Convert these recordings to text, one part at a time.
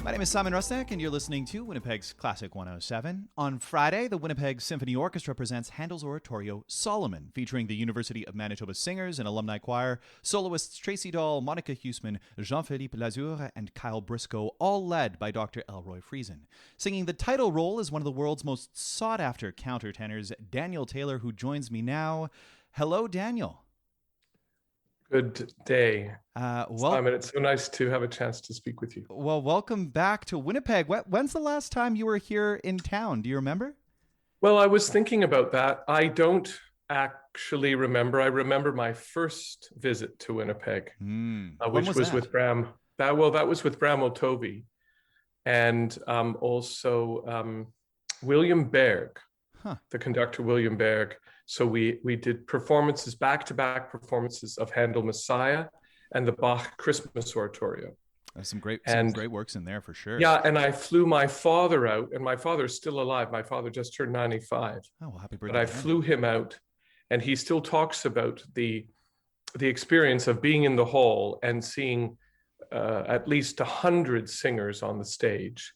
My name is Simon Rusnak, and you're listening to Winnipeg's Classic 107. On Friday, the Winnipeg Symphony Orchestra presents Handel's oratorio Solomon, featuring the University of Manitoba Singers and alumni choir, soloists Tracy Dahl, Monica Huseman, Jean-Philippe Lazure, and Kyle Briscoe, all led by Dr. Elroy Friesen. Singing the title role is one of the world's most sought-after countertenors, Daniel Taylor, who joins me now. Hello, Daniel. Good day. Simon, it's so nice to have a chance to speak with you. Well, welcome back to Winnipeg. When's the last time you were here in town? Do you remember? Well, I was thinking about that. I don't actually remember. I remember my first visit to Winnipeg, which was with Bram. That was with Bram Otovi and also William Berg, the conductor William Berg. So we did performances, back-to-back performances of Handel Messiah and the Bach Christmas Oratorio. There's some great works in there for sure. Yeah, and I flew my father out, and my father's still alive. My father just turned 95. Oh, well, happy birthday! But I flew him out, and he still talks about the experience of being in the hall and seeing at least 100 singers on the stage,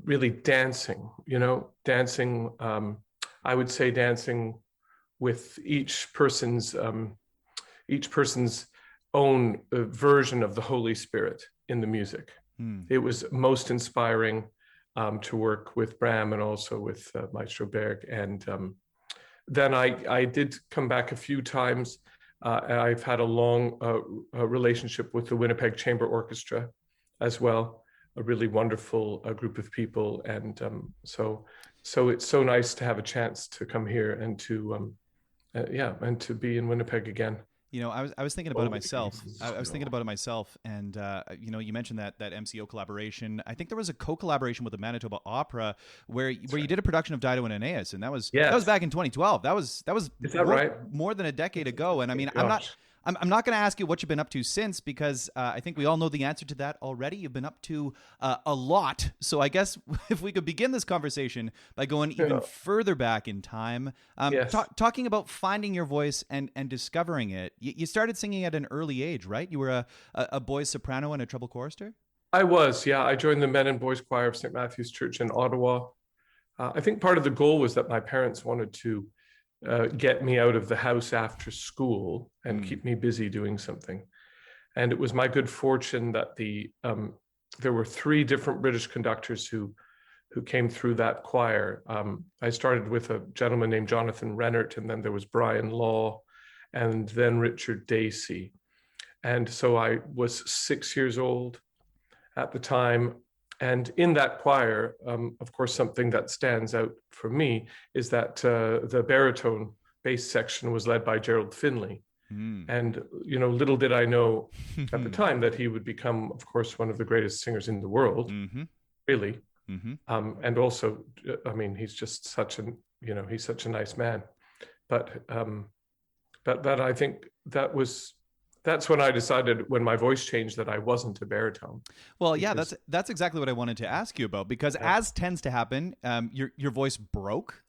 really dancing. I would say dancing with each person's own version of the Holy Spirit in the music. It was most inspiring to work with Bram and also with Maestro Berg. And then I did come back a few times. I've had a long relationship with the Winnipeg Chamber Orchestra as well, a really wonderful group of people. And so it's so nice to have a chance to come here and to be in Winnipeg again. You know, I was thinking about it myself. And you mentioned that MCO collaboration. I think there was a co-collaboration with the Manitoba Opera where you did a production of Dido and Aeneas, and that was back in 2012. That was more than a decade ago. And I mean, I'm not going to ask you what you've been up to since, because I think we all know the answer to that already. You've been up to a lot. So I guess if we could begin this conversation by going even further back in time, talking about finding your voice and discovering it. You started singing at an early age, right? You were a boys soprano and a treble chorister? I was, yeah. I joined the men and boys choir of St. Matthew's Church in Ottawa. I think part of the goal was that my parents wanted to get me out of the house after school and keep me busy doing something. And it was my good fortune that there were three different British conductors who came through that choir. I started with a gentleman named Jonathan Rennert, and then there was Brian Law, and then Richard Dacey. And so I was 6 years old at the time. And in that choir, of course, something that stands out for me is that the baritone bass section was led by Gerald Finley. And, little did I know at the time that he would become, of course, one of the greatest singers in the world, really. And also, I mean, he's just he's such a nice man. But that I think that's when I decided, when my voice changed, that I wasn't a baritone. Well, yeah, that's exactly what I wanted to ask you about, because as tends to happen, your voice broke.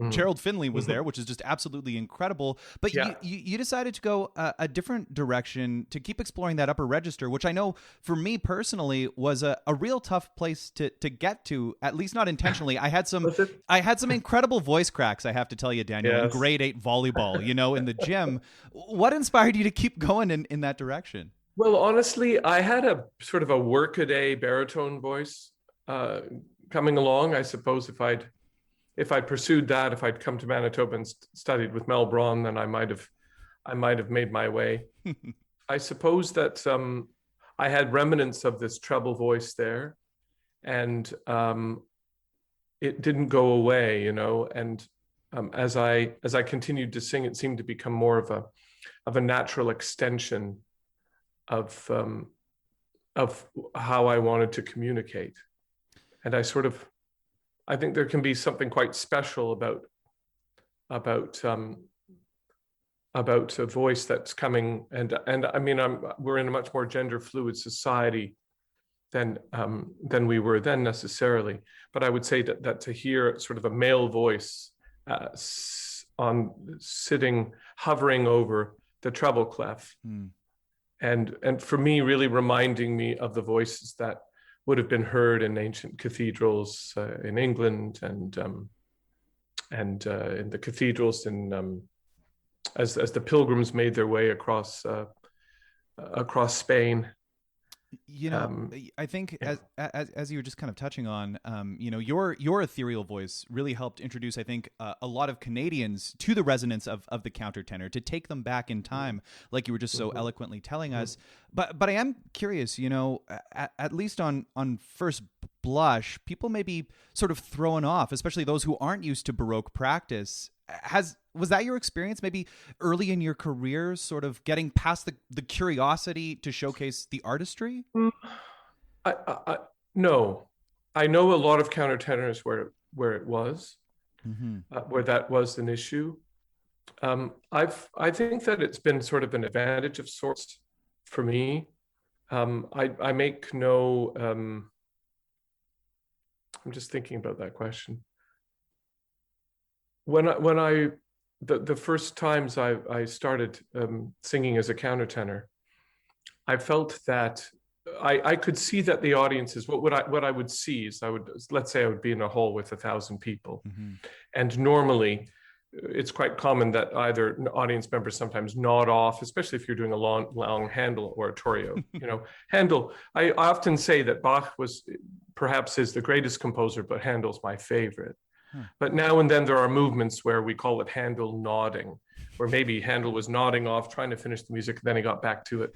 Gerald Finley was there, which is just absolutely incredible. But you decided to go a different direction, to keep exploring that upper register, which I know for me personally was a real tough place to get to, at least not intentionally. I had some incredible voice cracks, I have to tell you, Daniel, in grade 8 volleyball, in the gym. What inspired you to keep going in that direction? Well, honestly, I had a sort of a workaday baritone voice coming along. I suppose if I'd pursued that, if I'd come to Manitoba and studied with Mel Braun, then I might have made my way. I suppose that I had remnants of this treble voice there, and it didn't go away, And as I continued to sing, it seemed to become more of a natural extension of how I wanted to communicate. And I think there can be something quite special about a voice that's coming, and I mean, we're in a much more gender fluid society than we were then necessarily. But I would say that to hear sort of a male voice hovering over the treble clef and for me, really reminding me of the voices that would have been heard in ancient cathedrals in England and in the cathedrals as the pilgrims made their way across Spain. You know, I think Yeah. as you were just kind of touching on, you know, your ethereal voice really helped introduce, I think, a lot of Canadians to the resonance of the countertenor, to take them back in time, like you were just so eloquently telling us. But I am curious, you know, at least on first blush, people may be sort of thrown off, especially those who aren't used to Baroque practice. Was that your experience maybe early in your career, sort of getting past the curiosity to showcase the artistry? Mm, no, I know a lot of countertenors where it was Mm-hmm. where that was an issue. I think that it's been sort of an advantage of sorts for me. I make no. I'm just thinking about that question. When I the first times I started singing as a countertenor, I felt that I could see that the audiences, what I would see is let's say I would be in a hall with 1,000 people, Mm-hmm. and normally it's quite common that either audience members sometimes nod off, especially if you're doing a long Handel oratorio. You know, Handel. I often say that Bach perhaps is the greatest composer, but Handel's my favorite. Huh. But now and then there are movements where we call it Handel nodding, where maybe Handel was nodding off, trying to finish the music, then he got back to it.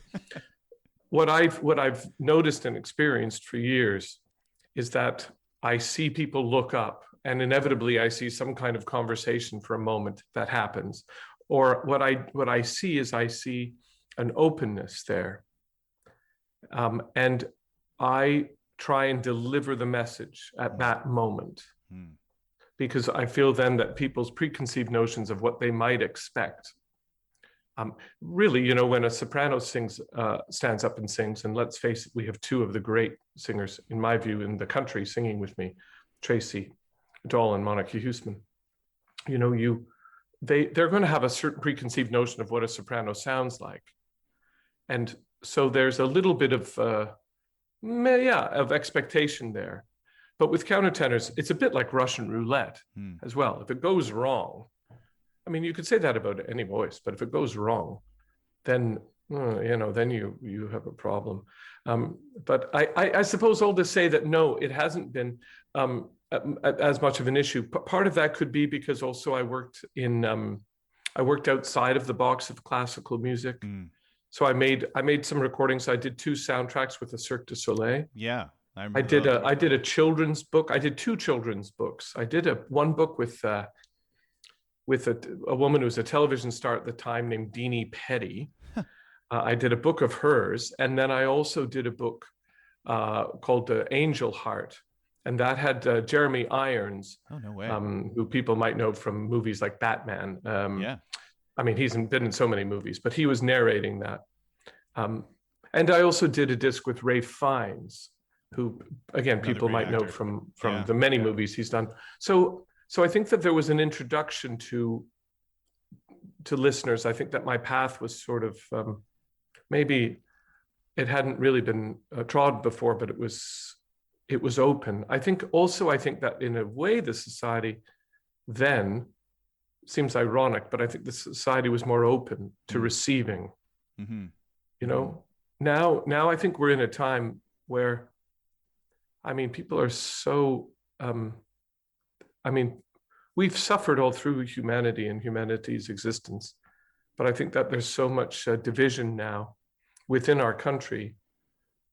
What I've noticed and experienced for years is that I see people look up, and inevitably I see some kind of conversation for a moment that happens. Or what I see is I see an openness there. And I try and deliver the message at that moment. Mm. Because I feel then that people's preconceived notions of what they might expect. Really, you know, when a soprano stands up and sings, and let's face it, we have two of the great singers, in my view, in the country singing with me, Tracy Dahl and Monica Huisman. You know, they're going to have a certain preconceived notion of what a soprano sounds like, and so there's a little bit of expectation there. But with countertenors, it's a bit like Russian roulette as well. If it goes wrong, I mean, you could say that about any voice, but if it goes wrong, then then you have a problem. But I suppose all to say that no, it hasn't been as much of an issue. Part of that could be because also I worked outside of the box of classical music. So I made some recordings. I did 2 soundtracks with the Cirque du Soleil. Yeah. I did a children's book. I did 2 children's books. I did one book with a woman who was a television star at the time named Deanie Petty. I did a book of hers, and then I also did a book called The Angel Heart, and that had Jeremy Irons, Oh, no way. who people might know from movies like Batman. Yeah. I mean, he's been in so many movies, but he was narrating that. And I also did a disc with Ralph Fiennes, who, again, Another people great might know actor. from Yeah. the many movies he's done. So I think that there was an introduction to listeners. I think that my path was sort of maybe it hadn't really been trod before, but it was open. I think that in a way the society then seems ironic, but I think the society was more open to receiving. Mm-hmm. You know, now I think we're in a time where, I mean, people are so, I mean, we've suffered all through humanity and humanity's existence, but I think that there's so much division now within our country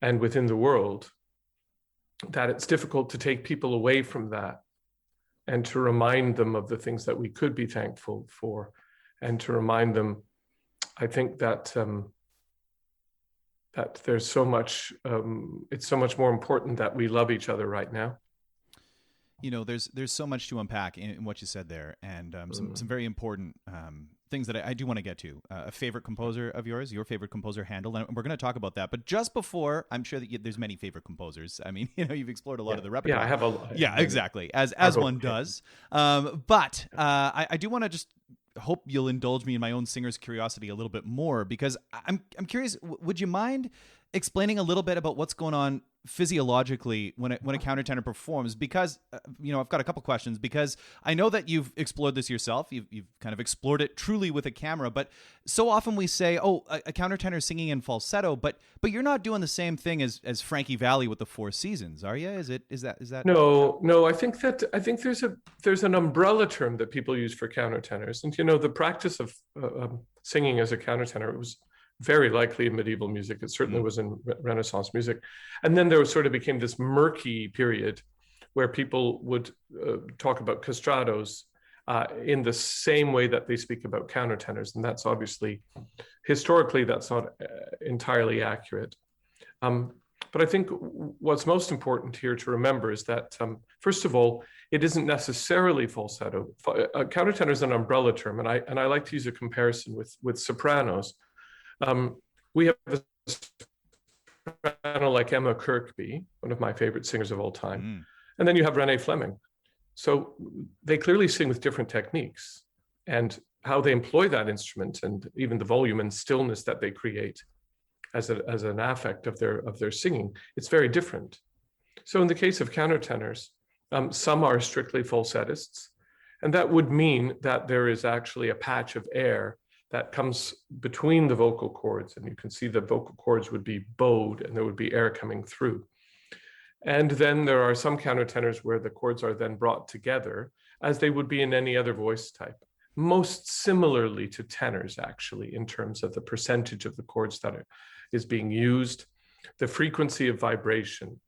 and within the world that it's difficult to take people away from that and to remind them of the things that we could be thankful for, and to remind them, I think that that there's so much, it's so much more important that we love each other right now. You know, there's so much to unpack in what you said there, and some very important things that I do want to get to. A favorite composer of yours, your favorite composer, Handel, and we're going to talk about that. But just before, I'm sure that there's many favorite composers. I mean, you know, you've explored a lot of the repertoire. Yeah, I have a lot. Yeah, exactly, as one does. But I do want to just hope you'll indulge me in my own singer's curiosity a little bit more, because I'm curious. Would you mind explaining a little bit about what's going on physiologically when a countertenor performs? Because I've got a couple questions, because I know that you've explored this yourself. You've kind of explored it truly with a camera, but so often we say, oh, a countertenor singing in falsetto, but you're not doing the same thing as Frankie Valli with the Four Seasons, are you? Is that No. I think there's an umbrella term that people use for countertenors, and the practice of singing as a countertenor, it was very likely in medieval music. It certainly was in Renaissance music. And then there sort of became this murky period where people would talk about castratos in the same way that they speak about countertenors. And that's obviously, historically, that's not entirely accurate. But I think what's most important here to remember is that, first of all, it isn't necessarily falsetto. Countertenor is an umbrella term, and I like to use a comparison with sopranos. We have a soprano like Emma Kirkby, one of my favorite singers of all time. And then you have Renee Fleming. So they clearly sing with different techniques, and how they employ that instrument, and even the volume and stillness that they create as an affect of their singing, it's very different. So in the case of countertenors, some are strictly falsettists, and that would mean that there is actually a patch of air that comes between the vocal cords, and you can see the vocal cords would be bowed and there would be air coming through. And then there are some countertenors where the chords are then brought together as they would be in any other voice type, most similarly to tenors, actually, in terms of the percentage of the chords that is being used. The frequency of vibration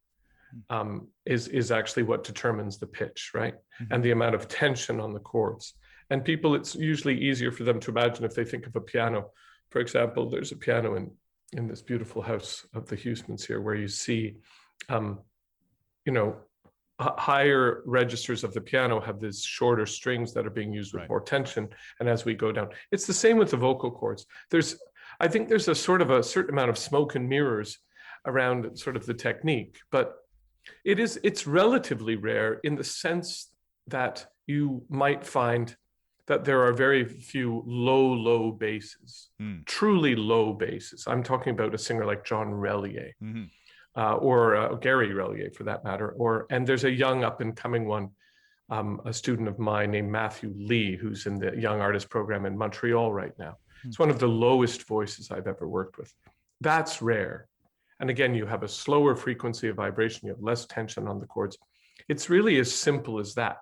is actually what determines the pitch, right? And the amount of tension on the chords. And people, it's usually easier for them to imagine if they think of a piano. For example, there's a piano in this beautiful house of the Huysmans here, where you see, higher registers of the piano have these shorter strings that are being used with more tension. And as we go down, it's the same with the vocal cords. I think there's a certain amount of smoke and mirrors around sort of the technique, but it's relatively rare in the sense that you might find that there are very few low basses, truly low basses. I'm talking about a singer like John Relier, or Gary Relier for that matter, and there's a young up and coming one, a student of mine named Matthew Lee, who's in the Young Artist Program in Montreal right now. It's one of the lowest voices I've ever worked with. That's rare. And again, you have a slower frequency of vibration, you have less tension on the chords. It's really as simple as that.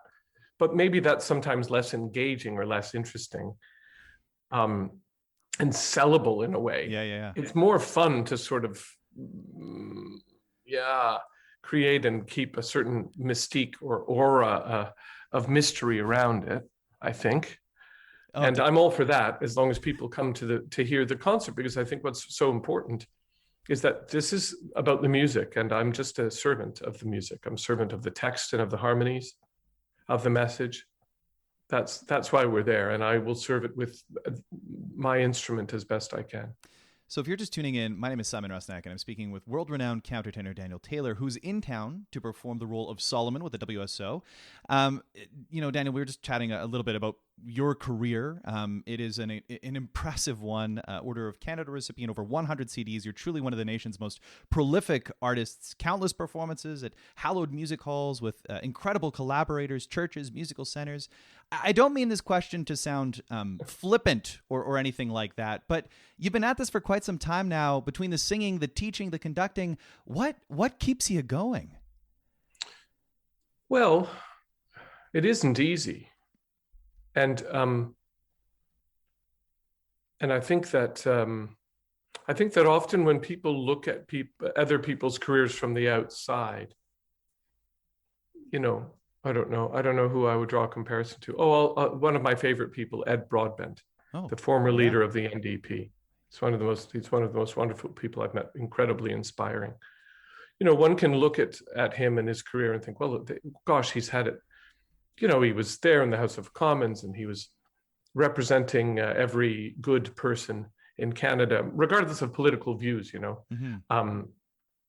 But maybe that's sometimes less engaging or less interesting, and sellable in a way. Yeah. It's more fun to sort of, create and keep a certain mystique or aura of mystery around it, I think. And I'm all for that, as long as people come to hear the concert, because I think what's so important is that this is about the music, and I'm just a servant of the music. I'm a servant of the text and of the harmonies, of the message. That's why we're there, and I will serve it with my instrument as best I can. So if you're just tuning in, my name is Simon Rusnak, and I'm speaking with world-renowned countertenor Daniel Taylor, who's in town to perform the role of Solomon with the WSO. Daniel, we were just chatting a little bit about your career. It is an impressive one. Order of Canada recipient, over 100 CDs. You're truly one of the nation's most prolific artists. Countless performances at hallowed music halls with incredible collaborators, churches, musical centers. I don't mean this question to sound flippant or anything like that, but you've been at this for quite some time now. Between the singing, the teaching, the conducting, what keeps you going? Well, it isn't easy. And I think that often when people look at other people's careers from the outside, I don't know who I would draw a comparison to. One of my favorite people, Ed Broadbent, the former leader of the NDP. He's one of the most wonderful people I've met. Incredibly inspiring. One can look at him and his career and think, well, gosh, he's had it. He was there in the House of Commons, and he was representing every good person in Canada, regardless of political views.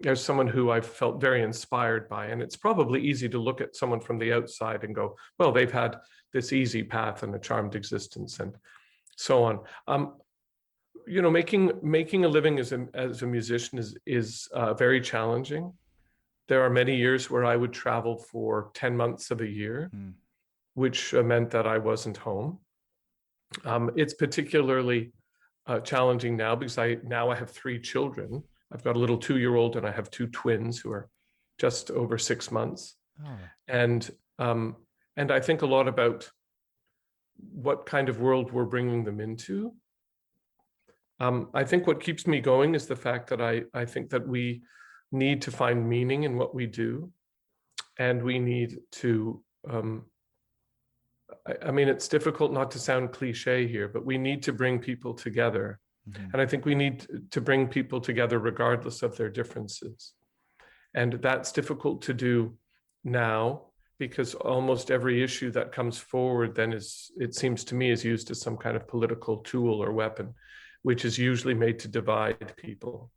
as someone who I've felt very inspired by. And it's probably easy to look at someone from the outside and go, well, they've had this easy path and a charmed existence and so on. Making a living as a musician is very challenging. There are many years where I would travel for 10 months of a year, which meant that I wasn't home. It's particularly challenging now because I have 3 children. I've got a little 2-year-old and I have 2 twins who are just over 6 months. Oh. And I think a lot about what kind of world we're bringing them into. I think what keeps me going is the fact that I think that we need to find meaning in what we do, and we need to. I mean, it's difficult not to sound cliche here, but we need to bring people together. Mm-hmm. And I think we need to bring people together regardless of their differences. And that's difficult to do now because almost every issue that comes forward then it seems to me, is used as some kind of political tool or weapon, which is usually made to divide people.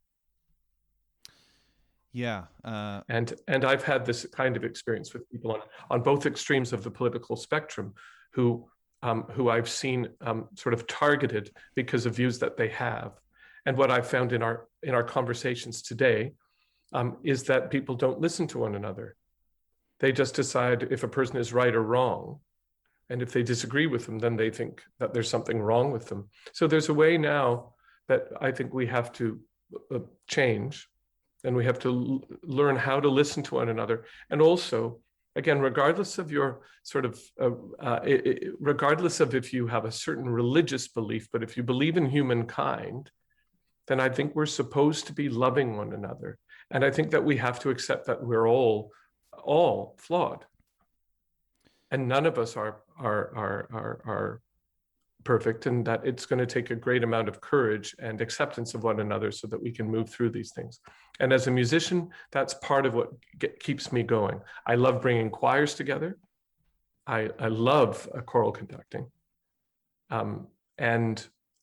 Yeah. And I've had this kind of experience with people on both extremes of the political spectrum who I've seen sort of targeted because of views that they have. And what I've found in our conversations today is that people don't listen to one another. They just decide if a person is right or wrong. And if they disagree with them, then they think that there's something wrong with them. So there's a way now that I think we have to change, and we have to learn how to listen to one another. And also, again, regardless of your sort of, regardless of if you have a certain religious belief, but if you believe in humankind, then I think we're supposed to be loving one another. And I think that we have to accept that we're all flawed. And none of us are perfect, and that it's going to take a great amount of courage and acceptance of one another so that we can move through these things. And as a musician, that's part of what keeps me going. I love bringing choirs together. I love choral conducting.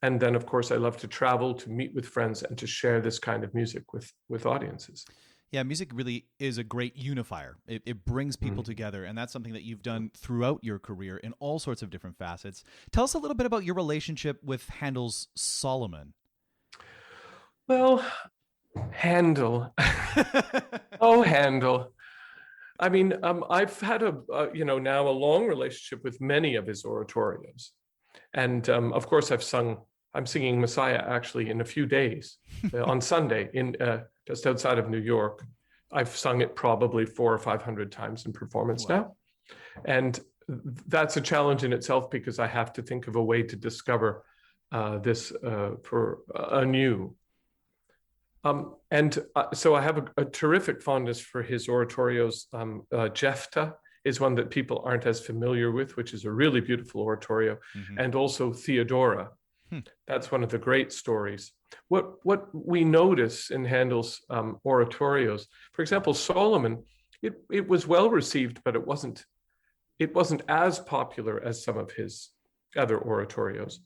And then, of course, I love to travel, to meet with friends, and to share this kind of music with audiences. Yeah, music really is a great unifier. It brings people together, and that's something that you've done throughout your career in all sorts of different facets. Tell us a little bit about your relationship with Handel's Solomon. Well, Handel. Oh, Handel. I mean, I've had now a long relationship with many of his oratorios. And of course, I'm singing Messiah actually in a few days on Sunday in just outside of New York. I've sung it probably 400 or 500 times in performance now. And that's a challenge in itself because I have to think of a way to discover this for anew. So I have a terrific fondness for his oratorios. Jephthah is one that people aren't as familiar with, which is a really beautiful oratorio, and also Theodora. That's one of the great stories. What we notice in Handel's oratorios, for example, Solomon, it was well received, but it wasn't as popular as some of his other oratorios.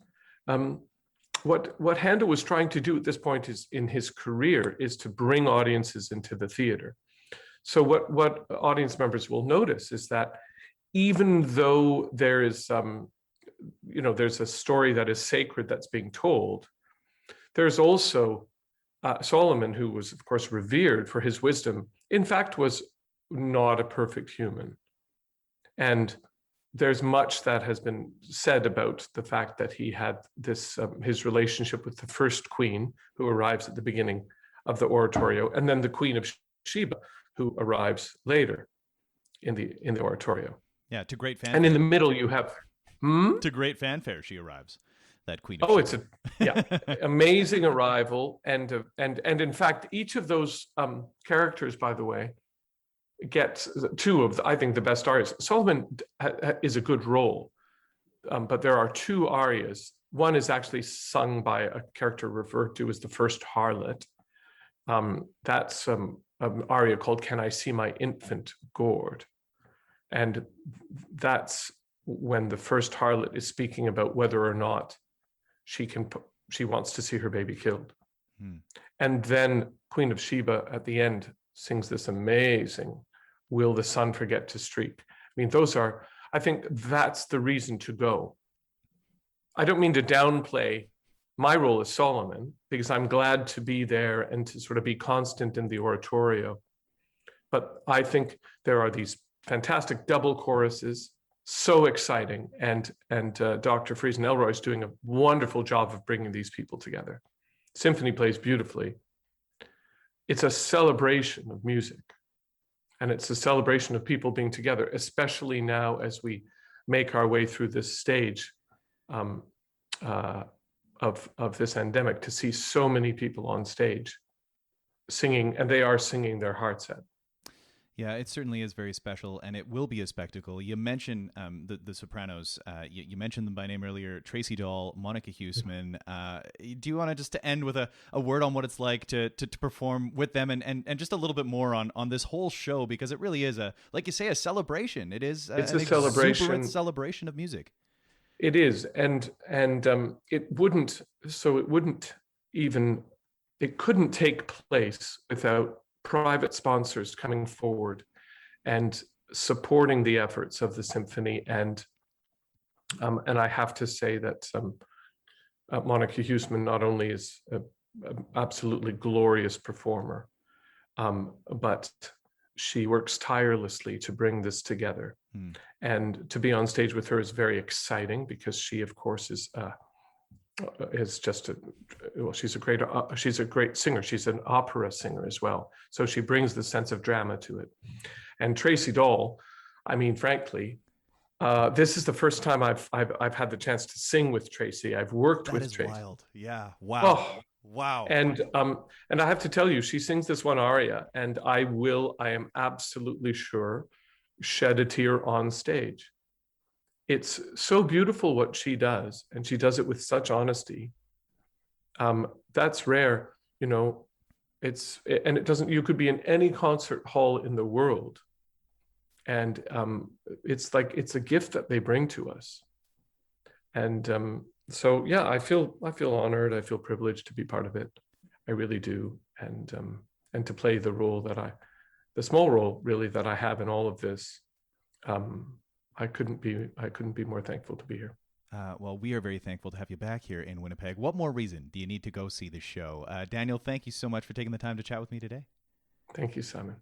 What Handel was trying to do at this point in his career is to bring audiences into the theater. So what audience members will notice is that even though there is there's a story that is sacred that's being told, there's also Solomon, who was, of course, revered for his wisdom, in fact, was not a perfect human. And there's much that has been said about the fact that he had this, his relationship with the first queen, who arrives at the beginning of the oratorio, and then the Queen of Sheba, who arrives later in the oratorio. Yeah, to great fanfare. And in the middle, you have... To great fanfare, she arrives. That Queen of Sheba. It's amazing arrival, and in fact, each of those characters, by the way, gets two of I think the best arias. Solomon is a good role, but there are 2 arias. One is actually sung by a character referred to as the first harlot. That's an aria called "Can I See My Infant Gored," and that's when the first harlot is speaking about whether or not she wants to see her baby killed. And then Queen of Sheba at the end sings this amazing "Will the Sun Forget to Streak." I mean, I think that's the reason to go. I don't mean to downplay my role as Solomon, because I'm glad to be there and to sort of be constant in the oratorio. But I think there are these fantastic double choruses, so exciting. And Dr. Friesen Elroy is doing a wonderful job of bringing these people together. Symphony plays beautifully. It's a celebration of music. And it's a celebration of people being together, especially now as we make our way through this stage of this endemic, to see so many people on stage singing, and they are singing their hearts out. Yeah, it certainly is very special, and it will be a spectacle. You mentioned the sopranos. You mentioned them by name earlier: Tracy Dahl, Monica Huseman. Do you want to just to end with a word on what it's like to perform with them, and just a little bit more on this whole show, because it really is like you say, a celebration. It is It's an a celebration. exuberant celebration of music. It is, and it couldn't take place without private sponsors coming forward and supporting the efforts of the symphony. And I have to say that Monica Huseman not only is an absolutely glorious performer, but she works tirelessly to bring this together. And to be on stage with her is very exciting, because she, of course, is just she's a great singer. She's an opera singer as well, so she brings the sense of drama to it. And Tracy Dahl, I mean, frankly, this is the first time I've had the chance to sing with Tracy. I've worked with Tracy. That is wild. Yeah. Wow. Oh, wow. And I have to tell you, she sings this one aria, and I am absolutely sure, shed a tear on stage. It's so beautiful what she does, and she does it with such honesty. That's rare, you know. You could be in any concert hall in the world, and it's a gift that they bring to us. And so yeah, I feel honored. I feel privileged to be part of it. I really do, and to play the role the small role really that I have in all of this. I couldn't be more thankful to be here. Well, we are very thankful to have you back here in Winnipeg. What more reason do you need to go see the show? Daniel, thank you so much for taking the time to chat with me today. Thank you, Simon.